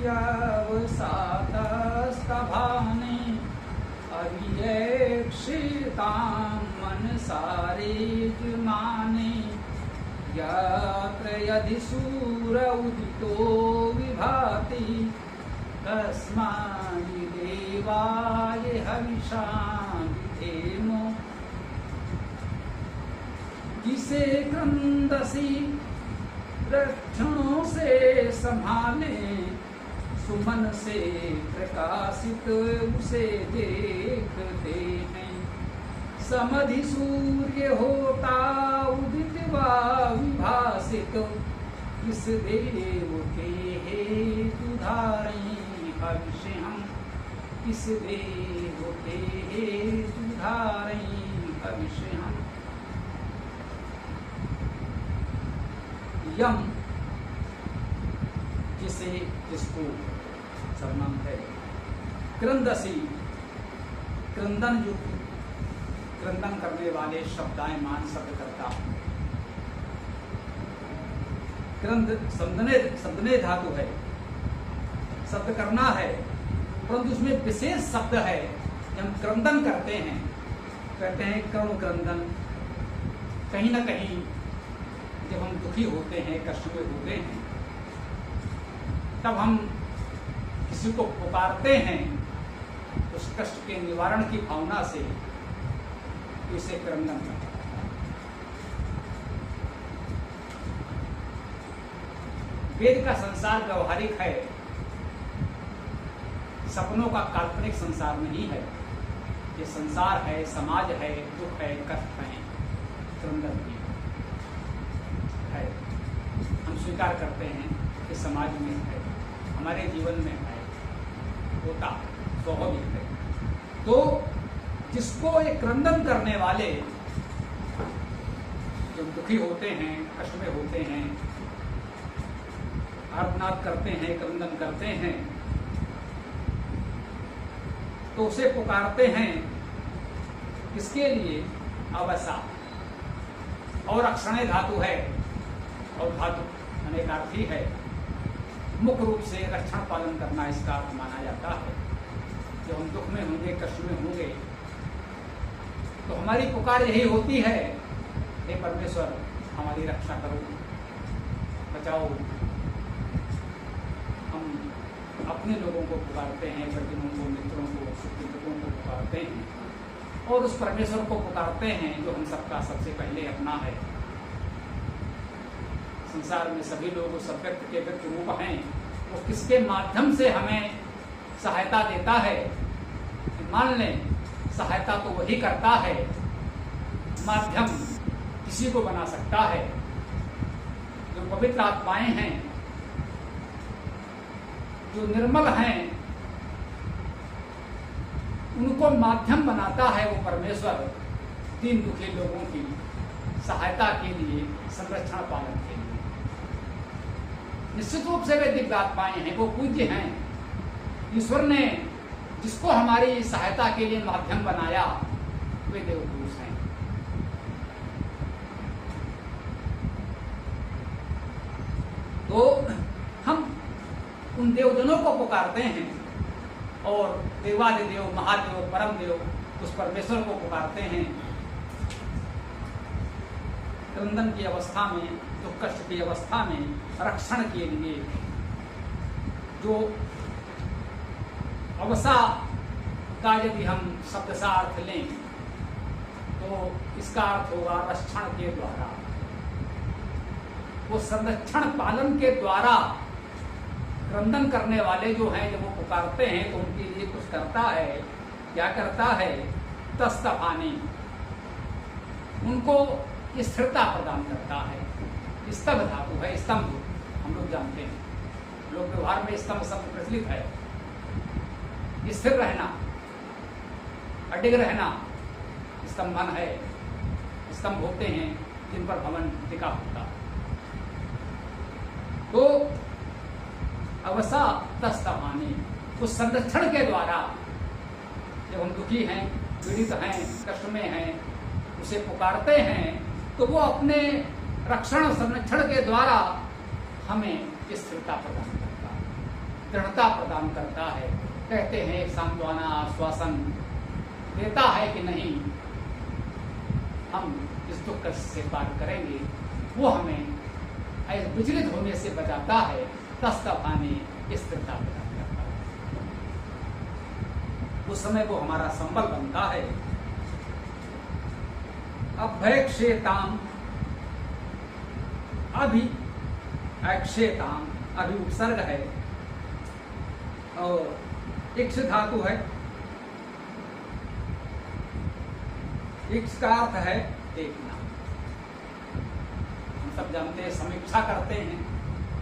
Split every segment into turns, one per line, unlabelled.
यवसातस्तभाने अभियक्षितां मनसारे जुमाने यत्र यदि सूर उदितो विभाति तस्मै देवाय हविषां विधेम। जिसे क्रंदसी लक्षणों से संभाले सुमन से प्रकाशित उसे देखते हैं। समधि सूर्य होता उदित व विभासित इस देव के हेतु धारें भविष्य हम। इस देव के हेतु धारें भविष्य हम। यम जिसको सर्वनाम है। क्रंदसी क्रंदन जो क्रंदन करने वाले शब्दायमान शब्द करता। क्रंद संदने धातु है, शब्द करना है, परंतु उसमें विशेष शब्द है। जब हम क्रंदन करते हैं, कहते हैं क्रम क्रंदन। कहीं ना कहीं जब हम दुखी होते हैं, कष्ट में होते हैं, तब हम किसी को पुकारते हैं उस कष्ट के निवारण की भावना से, इसे क्रंदन करते हैं। वेद का संसार व्यवहारिक है, सपनों का काल्पनिक संसार नहीं है। ये संसार है, समाज है, दुख है, कष्ट है, क्रंदन भी है। हम स्वीकार करते हैं कि समाज में है, हमारे जीवन में है, होता स्वाभाविक है। तो जिसको एक क्रंदन करने वाले जो दुखी होते हैं, कष्ट में होते हैं, आर्तनाद करते हैं, क्रंदन करते हैं, तो उसे पुकारते हैं। किसके लिए? अवसा और अक्षणे धातु है, और धातु अनेकार्थी है। मुख्य रूप से रक्षण पालन करना इसका अर्थ माना जाता है। जब हम दुख में होंगे, कष्ट में होंगे, तो हमारी पुकार यही होती है, हे परमेश्वर हमारी रक्षा करो, बचाओ। हम अपने लोगों को पुकारते हैं, परिजनों को, मित्रों को, सुखितों को पुकारते हैं, और उस परमेश्वर को पुकारते हैं जो हम सबका सबसे पहले अपना है। संसार में सभी लोग उस व्यक्त के व्यक्त रूप हैं। वो किसके माध्यम से हमें सहायता देता है? मान लें सहायता तो वही करता है, माध्यम किसी को बना सकता है। जो पवित्र आत्माएं हैं, जो निर्मल हैं, उनको माध्यम बनाता है वो परमेश्वर, तीन दुखी लोगों की सहायता के लिए, संरक्षण पालन के लिए। निश्चित रूप से वे दिव्य आत्माएं हैं, वो पूज्य हैं। ईश्वर ने जिसको हमारी सहायता के लिए माध्यम बनाया, वे देवपुरुष हैं। तो हम उन देवजनों को पुकारते हैं, और देवादिदेव, महादेव, परम देव, उस परमेश्वर को पुकारते हैं। क्रंदन की अवस्था में, दुख कष्ट की अवस्था में रक्षण के लिए। जो अवसा का यदि हम शब्द सा अर्थ लें, तो इसका अर्थ होगा रक्षण के द्वारा। वो संरक्षण पालन के द्वारा क्रंदन करने वाले जो हैं, जब वो पुकारते हैं तो उनके लिए कुछ करता है। क्या करता है? तस्तभाने, उनको स्थिरता प्रदान करता है। स्तंभ धातु है, स्तंभ हम लोग जानते हैं, लोक व्यवहार में स्तंभ शब्द प्रचलित है। स्थिर रहना, अडिग रहना स्तंभन है। स्तंभ होते हैं जिन पर भवन टिका होता है। तो अवसा तस्तभाने, उस संरक्षण के द्वारा जब हम दुखी हैं, पीड़ित हैं, कष्ट में हैं, उसे पुकारते हैं, तो वो अपने रक्षण संरक्षण के द्वारा हमें स्थिरता प्रदान करता है। दृढ़ता प्रदान करता है। कहते हैं एक सांत्वना आश्वासन देता है कि नहीं, हम इस दुख से पार करेंगे। वो हमें विचलित होने से बचाता है, तस्तभाने स्थिरता प्रदान करता है। उस समय वो हमारा संबल बनता है। अभयक्षेताम अभि अक्षेताम अभि उपसर्ग है और इक्ष धातु है। इक्ष का अर्थ है देखना। हम सब जानते हैं समीक्षा करते हैं,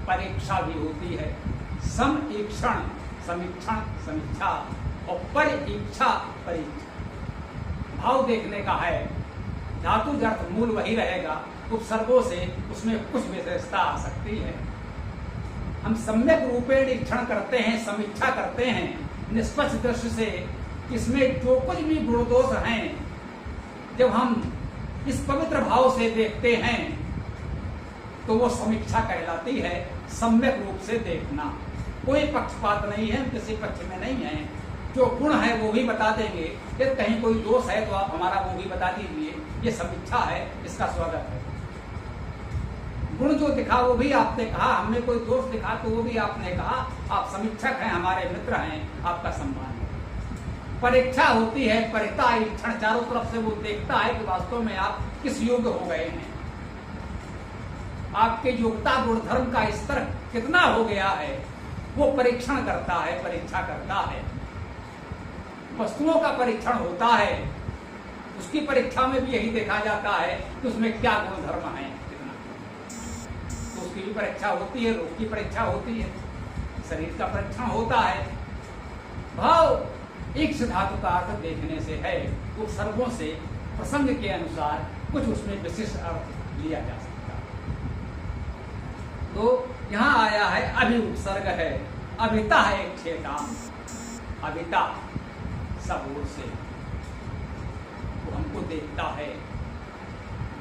परीक्षा भी होती है। समीक्षण समीक्षण समीक्षा और परीक्षा परीक्षा भाव देखने का है। धातु अर्थ मूल वही रहेगा, उपसर्गों से उसमें कुछ विशेषता आ सकती है। हम सम्यक रूपेण निरीक्षण करते हैं, समीक्षा करते हैं निष्पक्ष दृष्टि से, इसमें जो कुछ भी गुण दोष हैं, जब हम इस पवित्र भाव से देखते हैं तो वो समीक्षा कहलाती है। सम्यक रूप से देखना, कोई पक्षपात नहीं है, किसी पक्ष में नहीं है। जो गुण है वो भी बता देंगे, यदि कहीं कोई दोष है तो आप हमारा वो भी बता दीजिए। ये समीक्षा है, इसका स्वागत है। गुण जो दिखा वो भी आपने कहा, हमने कोई दोष दिखा तो वो भी आपने कहा। आप समीक्षक हैं, हमारे मित्र हैं, आपका सम्मान है। परीक्षा होती है, परिता ईक्षण, चारों तरफ से वो देखता है कि वास्तव में आप किस योग्य हो गए हैं, आपके योग्यता गुण धर्म का स्तर कितना हो गया है, वो परीक्षण करता है, परीक्षा करता है। वस्तुओं का परीक्षण होता है, उसकी परीक्षा में भी यही देखा जाता है कि उसमें क्या गुण धर्म है, कितना। तो उसकी भी परीक्षा होती है, रोग की परीक्षा होती है, शरीर का परीक्षण होता है। भाव इक्ष धातु का अर्थ देखने से है, उपसर्गों से प्रसंग के अनुसार कुछ उसमें विशिष्ट अर्थ लिया जा सकता है। तो यहाँ आया है अभि उपसर्ग है, अभिता है क्षेत्राम, अभिता सब ओर से वो हमको देखता है।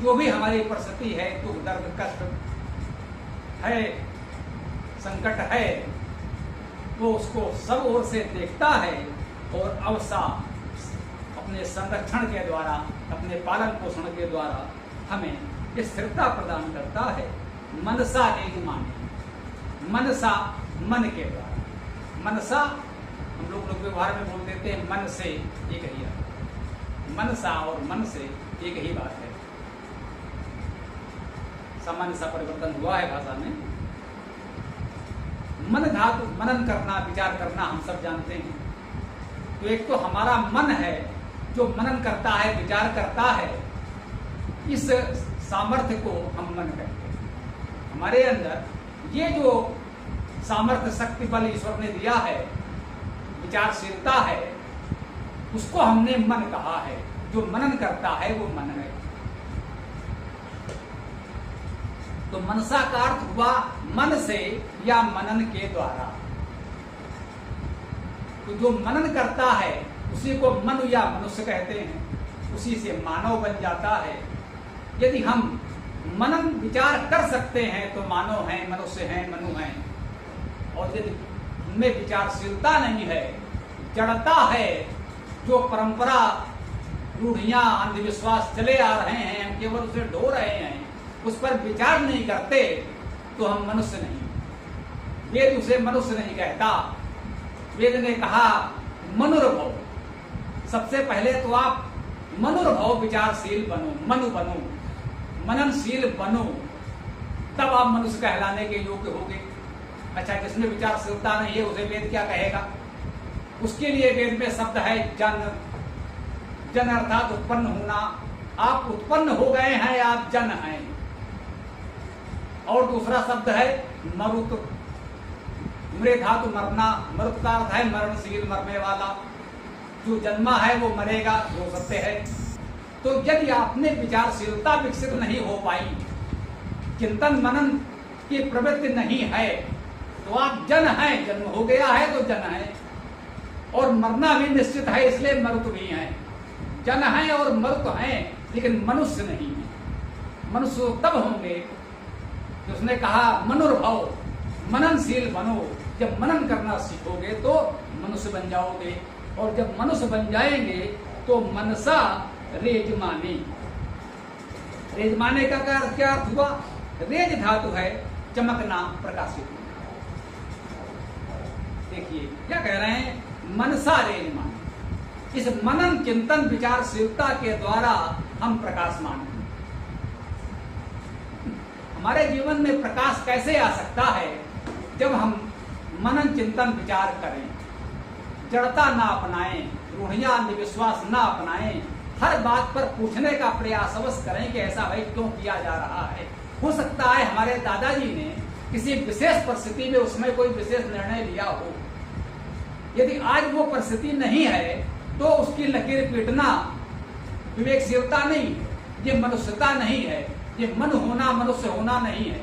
जो भी हमारी परिस्थिति है, दुख दर्द कष्ट है, संकट है, वो उसको सब ओर से देखता है और अवसा अपने संरक्षण के द्वारा, अपने पालन पोषण के द्वारा हमें स्थिरता प्रदान करता है। मनसा यजमानी, मनसा मन के द्वारा। मनसा हम लोग व्यवहार में बोल देते हैं मन से, एक ही है। मनसा और मन से एक ही बात है, सामान्य सा परिवर्तन हुआ है भाषा में। मन धातु मनन करना, विचार करना, हम सब जानते हैं। तो एक तो हमारा मन है जो मनन करता है, विचार करता है, इस सामर्थ्य को हम मन कहते हैं। हमारे अंदर ये जो सामर्थ्य शक्ति बल ईश्वर ने दिया है, विचारशीलता है, उसको हमने मन कहा है। जो मनन करता है वो मन है। तो मनसा का अर्थ हुआ मन से या मनन के द्वारा। तो जो मनन करता है उसी को मनु या मनुष्य कहते हैं, उसी से मानव बन जाता है। यदि हम मनन विचार कर सकते हैं तो मानव हैं, मनुष्य हैं, मनु हैं। और यदि उनमें विचारशीलता नहीं है, जड़ता है, जो परंपरा रूढ़ियां अंधविश्वास चले आ रहे हैं, हम केवल उसे ढो रहे हैं, उस पर विचार नहीं करते, तो हम मनुष्य नहीं। वेद उसे मनुष्य नहीं कहता। वेद ने कहा मनुर्भव। सबसे पहले तो आप मनुर्भव, विचारशील बनो, मनु बनो, मननशील बनो, तब आप मनुष्य कहलाने के योग्य होंगे। अच्छा, जिसमें विचारशीलता नहीं है उसे वेद क्या कहेगा? उसके लिए वेद में शब्द है जन। जन अर्थात उत्पन्न होना। आप उत्पन्न हो गए हैं, आप जन हैं। और दूसरा शब्द है मरुत। मृ धातु मरना, मरुत का अर्थ है मरणशील, मरने वाला। जो जन्मा है वो मरेगा, वो सत्य है। तो यदि आपने विचारशीलता विकसित नहीं हो पाई, चिंतन मनन की प्रवृत्ति नहीं है, तो आप जन हैं। जन्म हो गया है तो जन है, और मरना भी निश्चित है, इसलिए मरुत भी हैं। जन हैं और मरुत हैं, लेकिन मनुष्य नहीं है। मनुष्य तब होंगे, उसने कहा मनुर्भव, मननशील बनो, जब मनन करना सीखोगे तो मनुष्य बन जाओगे, और जब मनुष्य बन जाएंगे तो मनसा रेजमाने। रेजमाने का क्या अर्थ हुआ? रेज धातु है चमकना, प्रकाशित होना। देखिए क्या कह रहे हैं, मनसा रेजमाने। इस मनन चिंतन विचारशीलता के द्वारा हम प्रकाशमान हैं। हमारे जीवन में प्रकाश कैसे आ सकता है? जब हम मनन चिंतन विचार करें, जड़ता ना अपनाएं, रूढ़ियां अंधविश्वास ना अपनाएं, हर बात पर पूछने का प्रयास अवश्य करें कि ऐसा भाई क्यों किया जा रहा है। हो सकता है हमारे दादाजी ने किसी विशेष परिस्थिति में उसमें कोई विशेष निर्णय लिया हो। यदि आज वो परिस्थिति नहीं है तो उसकी लकीर पीटना विवेकशीलता नहीं है, ये मनुष्यता नहीं है, ये मन होना मनुष्य होना नहीं है।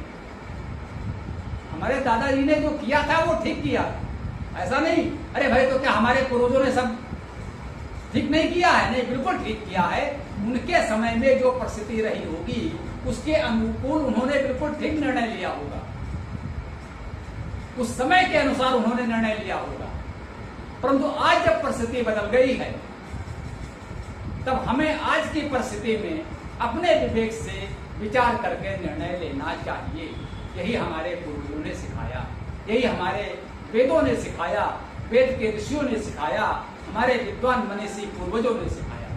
हमारे दादाजी ने जो किया था वो ठीक किया, ऐसा नहीं अरे भाई तो क्या हमारे पूर्वजों ने सब ठीक नहीं किया है? नहीं, बिल्कुल ठीक किया है। उनके समय में जो परिस्थिति रही होगी उसके अनुकूल उन्होंने बिल्कुल ठीक निर्णय लिया होगा, उस समय के अनुसार उन्होंने निर्णय लिया होगा। परंतु आज जब परिस्थिति बदल गई है तब हमें आज की परिस्थिति में अपने विवेक से विचार करके निर्णय लेना चाहिए। यही हमारे पूर्वजों ने सिखाया, यही हमारे वेदों ने सिखाया, वेद के ऋषियों ने सिखाया, हमारे विद्वान मनीषी पूर्वजों ने सिखाया।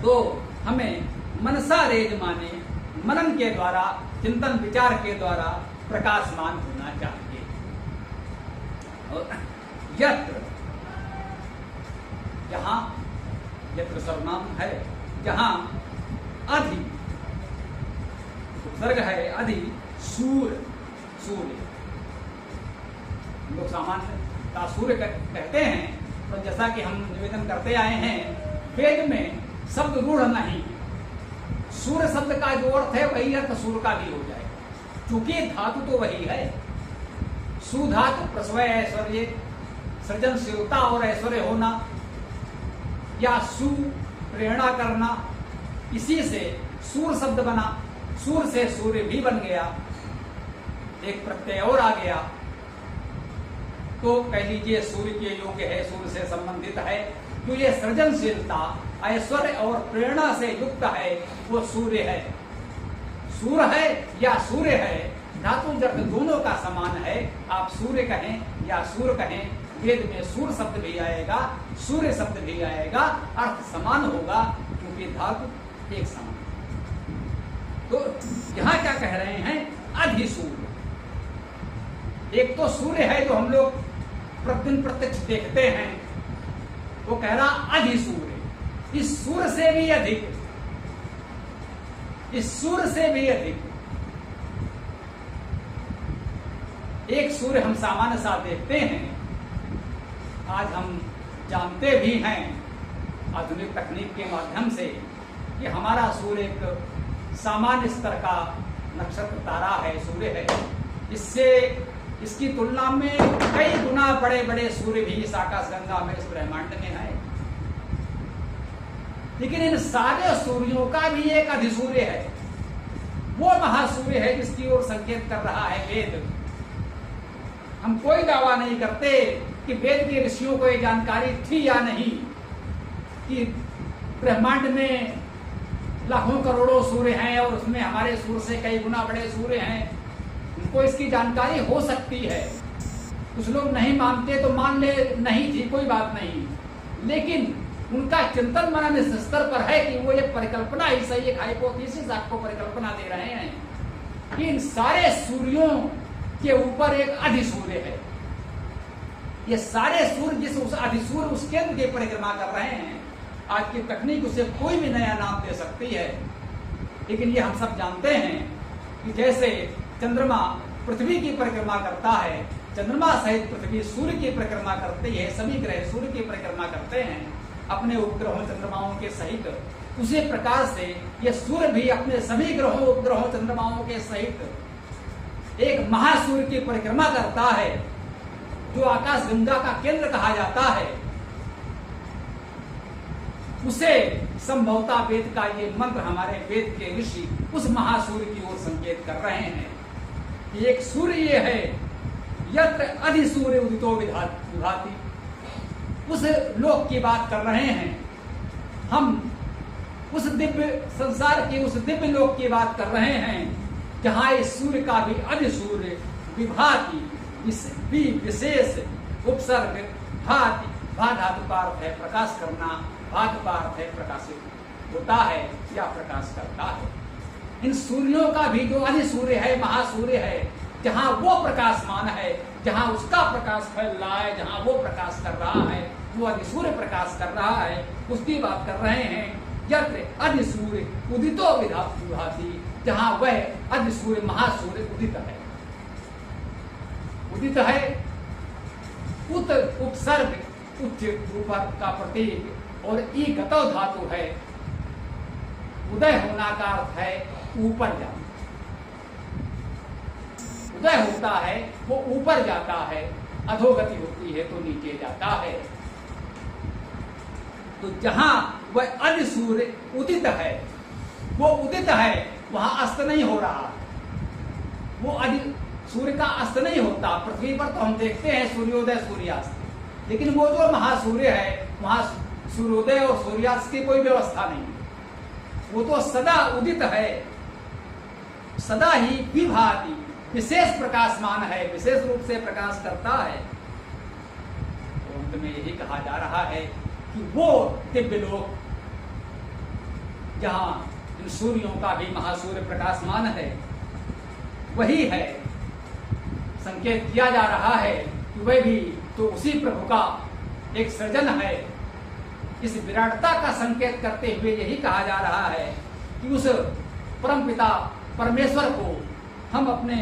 तो हमें मनसा रेजमाने, मनन के द्वारा, चिंतन विचार के द्वारा प्रकाशमान होना चाहिए। और यत्र, जहां यत्र सर्वनाम है, जहां अधि उपसर्ग है, अधि सूर्य, सूर्य लोग सामान्य सूर्य कहते हैं, तो जैसा कि हम निवेदन करते आए हैं, वेद में शब्द रूढ़ नहीं है। सूर्य शब्द का जो अर्थ है वही अर्थ सूर्य का भी हो जाए, क्योंकि धातु तो वही है। सुधातु प्रसव ऐश्वर्य, सृजनशीलता और ऐश्वर्य होना, या सु प्रेरणा करना, इसी से सूर्य शब्द बना। सूर्य से सूर्य भी बन गया, एक प्रत्यय और आ गया, तो कह लीजिए सूर्य के योग्य है, सूर्य से संबंधित है। तो ये सृजनशीलता, ऐश्वर्य और प्रेरणा से युक्त है, वो सूर्य है। सूर्य है या सूर्य है, धातु जब दोनों का समान है। आप सूर्य कहें या सूर्य कहें, वेद में सूर्य शब्द भी आएगा, सूर्य शब्द भी आएगा, अर्थ समान होगा, क्योंकि धातु एक समान। तो यहां क्या कह रहे हैं, अधिसूर्य। एक तो सूर्य है जो हम लोग प्रतिदिन प्रत्यक्ष देखते हैं, वो कह रहा अधिसूर्य। इस सूर्य से भी अधिक, इस सूर्य से भी अधिक। एक सूर्य हम सामान्य सा देखते हैं, आज हम जानते भी हैं आधुनिक तकनीक के माध्यम से कि हमारा सूर्य एक सामान्य स्तर का नक्षत्र तारा है, सूर्य है। इससे इसकी तुलना में कई गुना बड़े बड़े सूर्य भी इस आकाश गंगा में, इस ब्रह्मांड में है। लेकिन इन सारे सूर्यों का भी एक अधिसूर्य है, वो महासूर्य है जिसकी ओर संकेत कर रहा है वेद। हम कोई दावा नहीं करते कि वेद के ऋषियों को ये जानकारी थी या नहीं कि ब्रह्मांड में लाखों करोड़ों सूर्य हैं और उसमें हमारे सूर्य से कई गुना बड़े सूर्य हैं। उनको इसकी जानकारी हो सकती है, कुछ लोग नहीं मानते तो मान ले, नहीं थी कोई बात नहीं। लेकिन उनका चिंतन मनन इस स्तर पर है कि वो एक परिकल्पना ही सही, एक हाइपोथेसिस आपको परिकल्पना दे रहे हैं कि इन सारे सूर्यों के ऊपर एक अधिसूर्य है। ये सारे सूर्य जिस उस अधिसूर्य उस केंद्र की परिक्रमा कर रहे हैं, आज की तकनीक उसे कोई भी नया नाम दे सकती है। लेकिन ये हम सब जानते हैं कि जैसे चंद्रमा पृथ्वी की परिक्रमा करता है, चंद्रमा सहित पृथ्वी सूर्य की परिक्रमा करती है, सभी ग्रह सूर्य की परिक्रमा करते हैं अपने उपग्रहों चंद्रमाओं के सहित। उसी प्रकार से ये सूर्य भी अपने सभी ग्रहों उपग्रहों चंद्रमाओं के सहित एक महासूर्य की परिक्रमा करता है, जो आकाश गंगा का केंद्र कहा जाता है। उसे संभवता वेद का ये मंत्र, हमारे वेद के ऋषि उस महासूर्य की ओर संकेत कर रहे हैं कि एक सूर्य ये है यत्र अधिसूर्य उदितो विभाति, उस लोक की बात कर रहे हैं हम, उस दिव्य संसार के उस दिव्य लोक की बात कर रहे हैं जहां इस सूर्य का भी अधिसूर्य विभाति, विशेष उपसर्ग भाति, भा धातु का अर्थ है प्रकाश करना, भात का अर्थ है प्रकाशित होता है या प्रकाश करता है। इन सूर्यों का भी जो अधिसूर्य है, महासूर्य है, जहां वो प्रकाशमान है, जहां उसका प्रकाश फैल रहा है, जहां वो प्रकाश कर रहा है, वो अधिसूर्य प्रकाश कर रहा है, उसकी बात कर रहे हैं। यत्र अधिसूर्य उदितो विभाति, जहां वह अधिसूर्य महासूर्य उदित है। उदित है, उत उपसर्ग उच्च ऊपर का प्रतीक और ई गतो धातु है। उदय होना का अर्थ है ऊपर जाना, उदय होता है वो ऊपर जाता है, अधोगति होती है तो नीचे जाता है। तो जहां वह अधिसूर्य उदित है, वो उदित है, वहां अस्त नहीं हो रहा, वो सूर्य का अस्त नहीं होता। पृथ्वी पर तो हम देखते हैं सूर्योदय सूर्यास्त, लेकिन वो जो महासूर्य है वहां सूर्योदय और सूर्यास्त की कोई व्यवस्था नहीं, वो तो सदा उदित है, सदा ही विभाति, विशेष प्रकाशमान है, विशेष रूप से प्रकाश करता है। तो अंत में यही कहा जा रहा है कि वो दिव्य लोक जहां इन सूर्यों का भी महासूर्य प्रकाशमान है, वही है। संकेत किया जा रहा है कि वह भी तो उसी प्रभु का एक सृजन है। इस विराटता का संकेत करते हुए यही कहा जा रहा है कि उस परमपिता परमेश्वर को हम अपने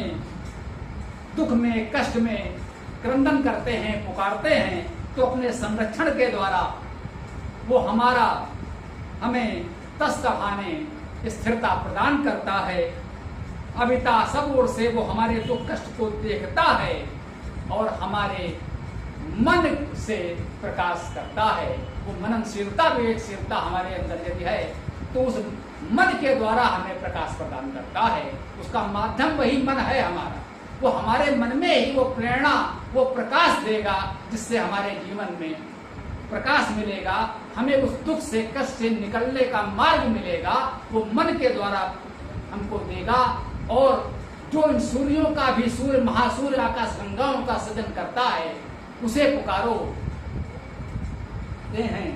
दुख में, कष्ट में क्रंदन करते हैं, पुकारते हैं, तो अपने संरक्षण के द्वारा वो हमें तस्थाने स्थिरता प्रदान करता है। अविता सब ओर से वो हमारे दुख कष्ट को देखता है और हमारे मन से प्रकाश करता है। वो मननशीलता, विवेकशीलता हमारे अंदर यदि है तो उस मन के द्वारा हमें प्रकाश प्रदान करता है। उसका माध्यम वही मन है हमारा, वो हमारे मन में ही वो प्रेरणा, वो प्रकाश देगा जिससे हमारे जीवन में प्रकाश मिलेगा, हमें उस दुख से, कष्ट से निकलने का मार्ग मिलेगा, वो मन के द्वारा हमको देगा। और जो इन सूर्यों का भी, सूर्य महासूर्य आकाश गंगाओं का सृजन करता है, उसे पुकारो। हैं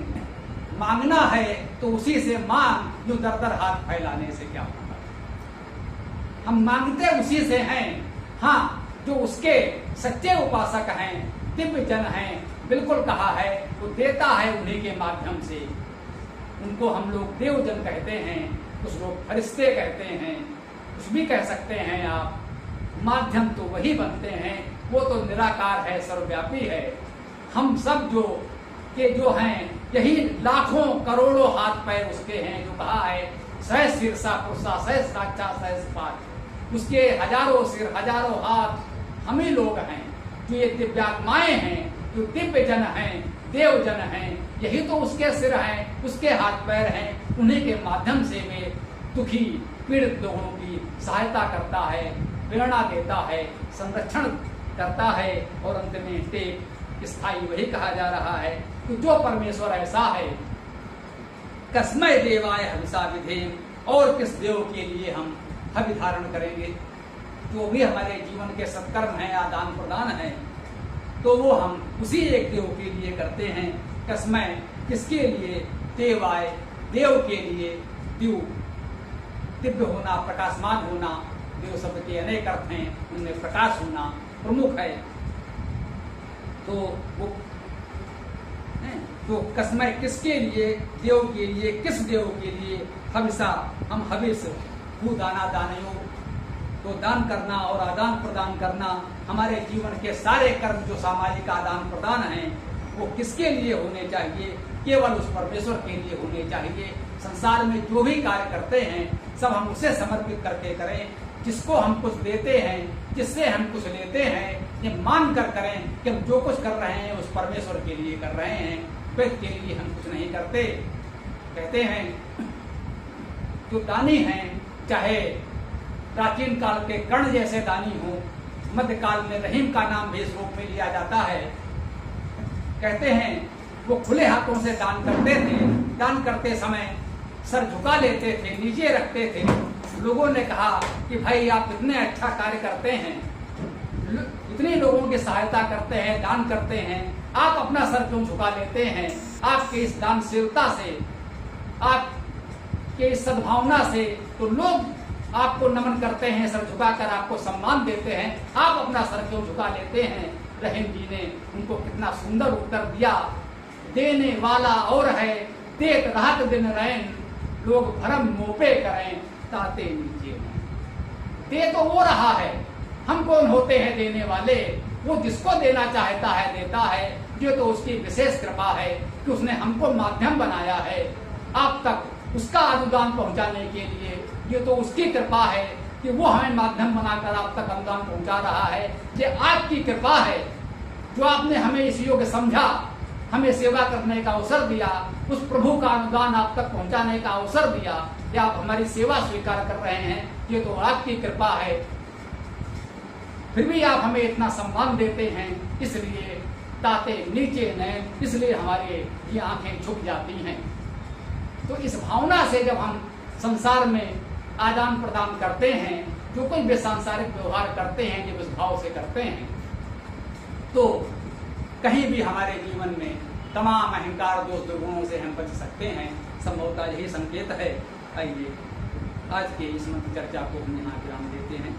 मांगना है तो उसी से मांग, यूं दर दर हाथ फैलाने से क्या होगा। हम मांगते उसी से हैं। हाँ, जो उसके सच्चे उपासक हैं, दिव्य जन हैं, बिल्कुल कहा है, वो देता है उन्हीं के माध्यम से। उनको हम लोग देवजन कहते हैं, कुछ लोग फरिश्ते कहते हैं, कुछ भी कह सकते हैं आप। माध्यम तो वही बनते हैं, वो तो निराकार है, सर्वव्यापी है। हम सब जो हैं, यही लाखों करोड़ों हाथ पैर उसके हैं। जो कहा है सहस शीर्षा पुरुषा, सहस साक्षा, सहस पाद, उसके हजारों सिर, हजारों हाथ हम ही लोग हैं। जो ये दिव्यात्माएं हैं, जो दिव्य जन हैं, देव जन हैं, यही तो उसके सिर हैं, उसके हाथ पैर हैं। उन्हीं के माध्यम से वे दुखी पीड़ित लोगों की सहायता करता है, प्रेरणा देता है, संरक्षण करता है। और अंत में टेक स्थायी वही कहा जा रहा है कि जो परमेश्वर ऐसा है, कस्मै देवाय हविषा विधेम, और किस देव के लिए हम हवि धारण करेंगे। जो भी हमारे जीवन के सत्कर्म है, आदान प्रदान है, तो वो हम उसी एक देव के लिए करते हैं। कस्मै किसके लिए, देवाय देव के लिए। दिव्य होना, प्रकाशमान होना, देव शब्द के अनेक अर्थ हैं, उनमें प्रकाश होना प्रमुख है। तो वो तो कस्मै किसके लिए, देव के लिए, किस देव के लिए। हविषा, हम हविष, भूदाना दानयों, तो दान करना और आदान प्रदान करना, हमारे जीवन के सारे कर्म जो सामाजिक आदान प्रदान हैं, वो किसके लिए होने चाहिए, केवल उस परमेश्वर के लिए होने चाहिए। संसार में जो भी कार्य करते हैं, सब हम उसे समर्पित करके करें। जिसको हम कुछ देते हैं, जिससे हम कुछ लेते हैं, ये मान कर करें कि हम जो कुछ कर रहे हैं उस परमेश्वर के लिए कर रहे हैं, व्यक्ति के लिए हम कुछ नहीं करते। कहते हैं जो दानी हैं, चाहे प्राचीन काल के कर्ण जैसे दानी हो, मध्यकाल में रहीम का नाम भी इस रूप में लिया जाता है। कहते हैं वो खुले हाथों से दान करते थे, दान करते समय सर झुका लेते थे, नीचे रखते थे। लोगों ने कहा कि भाई आप इतने अच्छा कार्य करते हैं, इतने लोगों की सहायता करते हैं, दान करते हैं, आप अपना सर क्यों झुका लेते हैं? आपके इस दानशीलता से, आपके इस सद्भावना से तो लोग आपको नमन करते हैं, सर झुकाकर आपको सम्मान देते हैं, आप अपना सर क्यों झुका लेते हैं? रहीम जी ने उनको कितना सुंदर उत्तर दिया, देने वाला और है, देत रात दिन रैन, लोग भरम मोपे करें, ताते नीचे दे तो वो रहा है, हम कौन होते हैं देने वाले? वो जिसको देना चाहता है देता है। ये तो उसकी विशेष कृपा है कि उसने हमको माध्यम बनाया है आप तक उसका अनुदान पहुंचाने के लिए। ये तो उसकी कृपा है कि वो हमें माध्यम बनाकर आप तक अनुदान पहुंचा रहा है। ये आपकी कृपा है जो आपने हमें इस योग्य समझा, हमें सेवा करने का अवसर दिया, उस प्रभु का अनुदान आप तक पहुंचाने का अवसर दिया, या आप हमारी सेवा स्वीकार कर रहे हैं। ये तो आपकी कृपा है। फिर भी आप हमें इतना सम्मान देते हैं, इसलिए ताते नीचे नयन, इसलिए हमारे ये आंखें झुक जाती हैं। तो इस भावना से जब हम संसार में आदान प्रदान करते हैं, जो कोई भी सांसारिक व्यवहार करते हैं, जब इस भाव से करते हैं, तो कहीं भी हमारे जीवन में तमाम अहंकार दोष दुर्गुणों से हम बच सकते हैं। संभवतः यही संकेत है। आइए आज के इस मंत्र चर्चा को हम यहाँ विराम देते हैं।